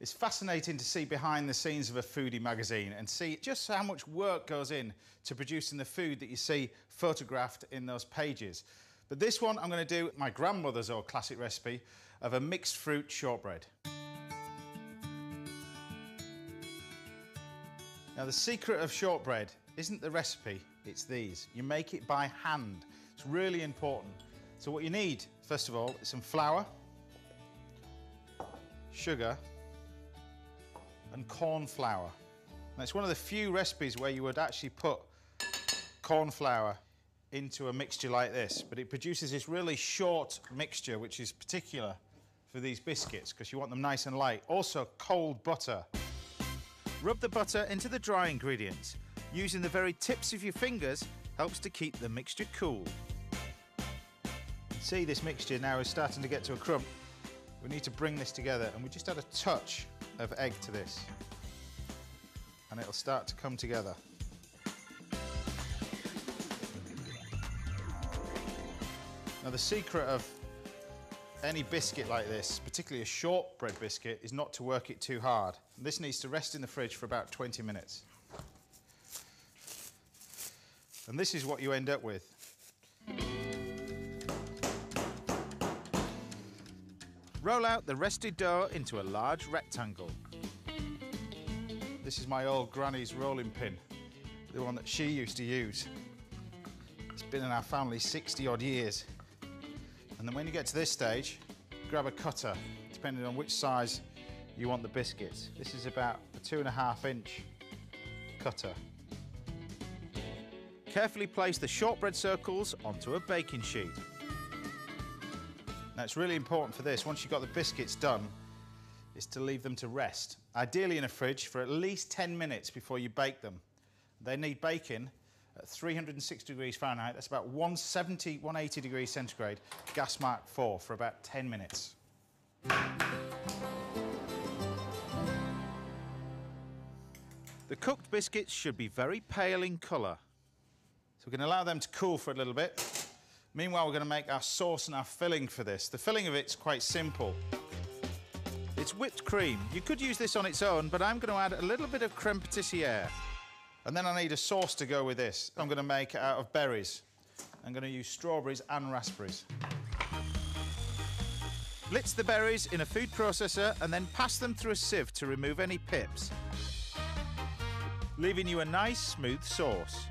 It's fascinating to see behind the scenes of a foodie magazine and see just how much work goes in to producing the food that you see photographed in those pages. But this one I'm going to do my grandmother's old classic recipe of a mixed fruit shortbread. Now the secret of shortbread isn't the recipe, it's these. You make it by hand. It's really important. So what you need, first of all, is some flour, sugar, and corn flour. Now it's one of the few recipes where you would actually put corn flour into a mixture like this, but it produces this really short mixture which is particular for these biscuits because you want them nice and light. Also cold butter. Rub the butter into the dry ingredients. Using the very tips of your fingers helps to keep the mixture cool. See, this mixture now is starting to get to a crumb. We need to bring this together, and we just add a touch of egg to this and it'll start to come together. Now the secret of any biscuit like this, particularly a shortbread biscuit, is not to work it too hard. This needs to rest in the fridge for about 20 minutes. And this is what you end up with. Roll out the rested dough into a large rectangle. This is my old granny's rolling pin, the one that she used to use. It's been in our family 60 odd years. And then when you get to this stage, grab a cutter, depending on which size you want the biscuits. This is about a 2.5 inch cutter. Carefully place the shortbread circles onto a baking sheet. Now it's really important for this, once you've got the biscuits done, is to leave them to rest. Ideally in a fridge for at least 10 minutes before you bake them. They need baking at 360 degrees Fahrenheit, that's about 170, 180 degrees centigrade, gas mark 4 for about 10 minutes. The cooked biscuits should be very pale in colour. So we're going to allow them to cool for a little bit. Meanwhile, we're going to make our sauce and our filling for this. The filling of it's quite simple. It's whipped cream. You could use this on its own, but I'm going to add a little bit of creme patissiere. And then I need a sauce to go with this. I'm going to make it out of berries. I'm going to use strawberries and raspberries. Blitz the berries in a food processor and then pass them through a sieve to remove any pips, leaving you a nice smooth sauce.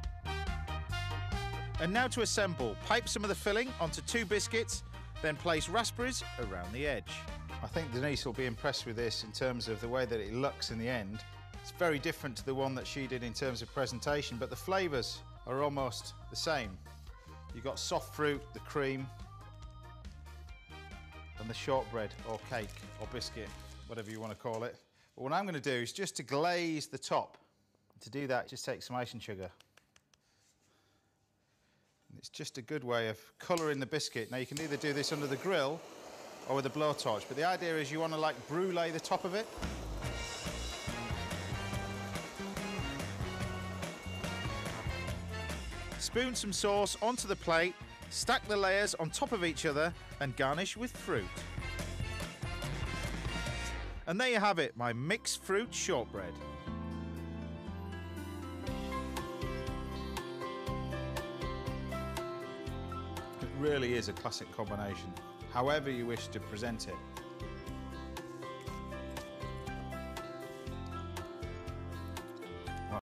And now to assemble. Pipe some of the filling onto 2 biscuits, then place raspberries around the edge. I think Denise will be impressed with this in terms of the way that it looks in the end. It's very different to the one that she did in terms of presentation, but the flavours are almost the same. You've got soft fruit, the cream, and the shortbread or cake or biscuit, whatever you want to call it. But what I'm going to do is just to glaze the top. To do that, just take some icing sugar. It's just a good way of colouring the biscuit. Now you can either do this under the grill or with a blowtorch, but the idea is you want to like brulee the top of it. Spoon some sauce onto the plate, stack the layers on top of each other and garnish with fruit. And there you have it, my mixed fruit shortbread. Really is a classic combination, however you wish to present it.